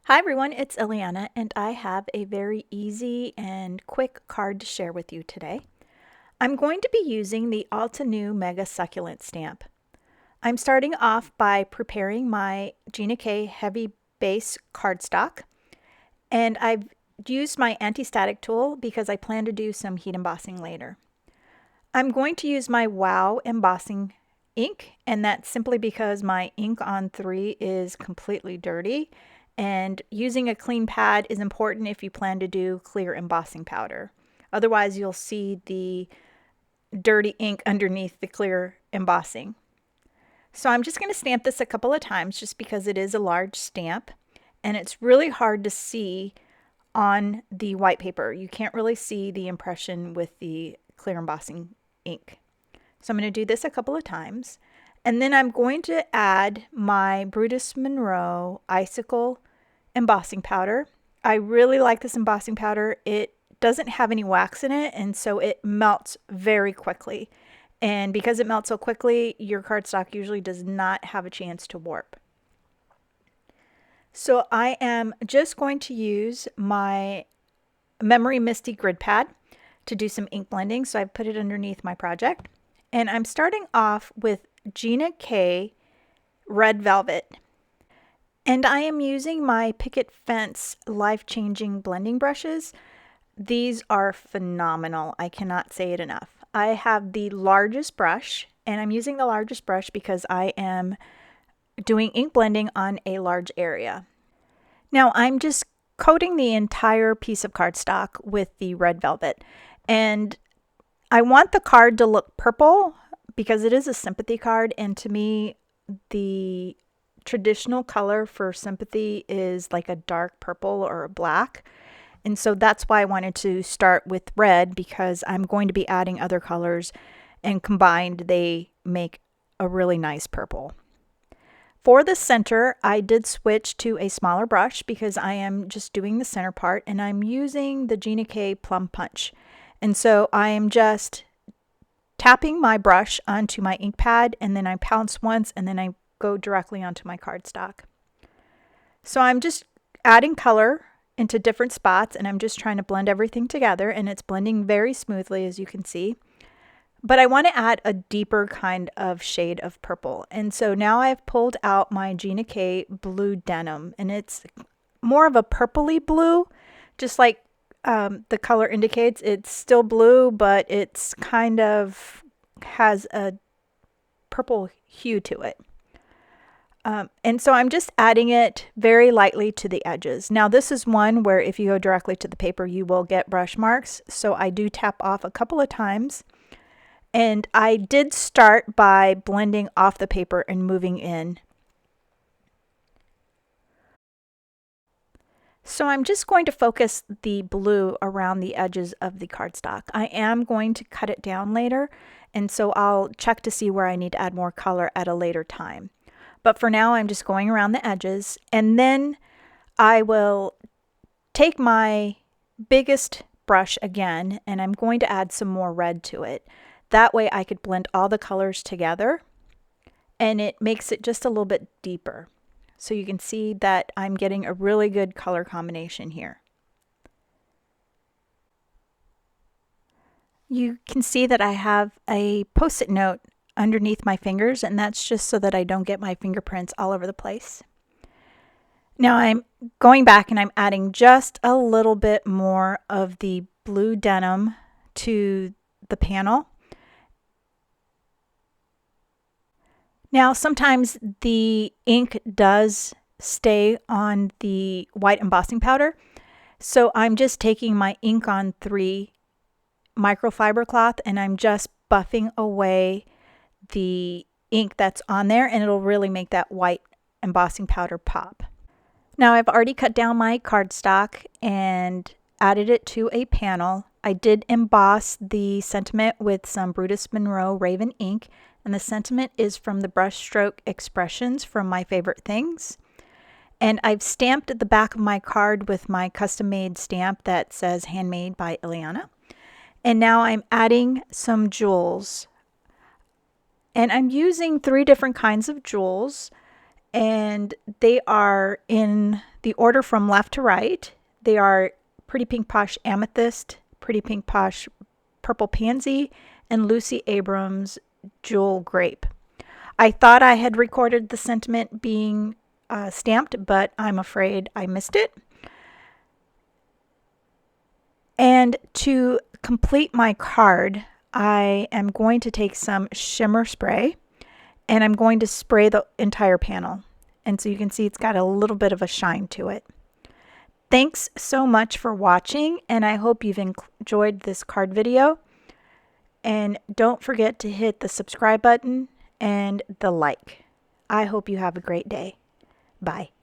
Hi everyone, it's Ileana and I have a very easy and quick card to share with you today. I'm going to be using the Altenew Mega Succulent stamp. I'm starting off by preparing my Gina K Heavy Base cardstock, and I've used my anti-static tool because I plan to do some heat embossing later. I'm going to use my WOW embossing ink, and that's simply because my ink on 3 is completely dirty, and using a clean pad is important if you plan to do clear embossing powder. Otherwise, you'll see the dirty ink underneath the clear embossing. So I'm just going to stamp this a couple of times just because it is a large stamp, and it's really hard to see on the white paper. You can't really see the impression with the clear embossing ink. So I'm going to do this a couple of times. And then I'm going to add my Brutus Monroe Icicle embossing powder. I really like this embossing powder. It doesn't have any wax in it, and so it melts very quickly. And because it melts so quickly, your cardstock usually does not have a chance to warp. So I am just going to use my Memory Misty grid pad to do some ink blending. So I've put it underneath my project. And I'm starting off with Gina K Red Velvet. And I am using my Picket Fence life-changing blending brushes. These are phenomenal. I cannot say it enough. I have the largest brush, and I'm using the largest brush because I am doing ink blending on a large area. Now I'm just coating the entire piece of cardstock with the red velvet, and I want the card to look purple because it is a sympathy card, and to me the traditional color for sympathy is like a dark purple or a black. And so that's why I wanted to start with red, because I'm going to be adding other colors, and combined they make a really nice purple. For the center, I did switch to a smaller brush because I am just doing the center part, and I'm using the Gina K Plum Punch. And so I am just tapping my brush onto my ink pad, and then I pounce once, and then I go directly onto my cardstock. So I'm just adding color into different spots, and I'm just trying to blend everything together, and it's blending very smoothly, as you can see. But I want to add a deeper kind of shade of purple. And so now I've pulled out my Gina K Blue Denim, and it's more of a purpley blue, just like the color indicates. It's still blue, but it's kind of has a purple hue to it. And so I'm just adding it very lightly to the edges. Now this is one where if you go directly to the paper, you will get brush marks. So I do tap off a couple of times. And I did start by blending off the paper and moving in. So I'm just going to focus the blue around the edges of the cardstock. I am going to cut it down later, and so I'll check to see where I need to add more color at a later time. But for now, I'm just going around the edges, and then I will take my biggest brush again, and I'm going to add some more red to it. That way I could blend all the colors together, and it makes it just a little bit deeper. So you can see that I'm getting a really good color combination here. You can see that I have a Post-it note underneath my fingers, and that's just so that I don't get my fingerprints all over the place. Now I'm going back and I'm adding just a little bit more of the blue denim to the panel. Now sometimes the ink does stay on the white embossing powder, so I'm just taking my ink on 3 microfiber cloth and I'm just buffing away the ink that's on there, and it'll really make that white embossing powder pop. Now I've already cut down my cardstock and added it to a panel. I did emboss the sentiment with some Brutus Monroe Raven ink, and the sentiment is from the Brushstroke Expressions from My Favorite Things. And I've stamped the back of my card with my custom-made stamp that says Handmade by Ileana. And now I'm adding some jewels. And I'm using 3 different kinds of jewels. and they are in the order from left to right. They are Pretty Pink Posh Amethyst, Pretty Pink Posh Purple Pansy, and Lucy Abrams Jewel Grape. I thought I had recorded the sentiment being stamped, but I'm afraid I missed it. And to complete my card, I am going to take some shimmer spray and I'm going to spray the entire panel. And so you can see it's got a little bit of a shine to it. Thanks so much for watching, and I hope you've enjoyed this card video. And don't forget to hit the subscribe button and the like. I hope you have a great day. Bye.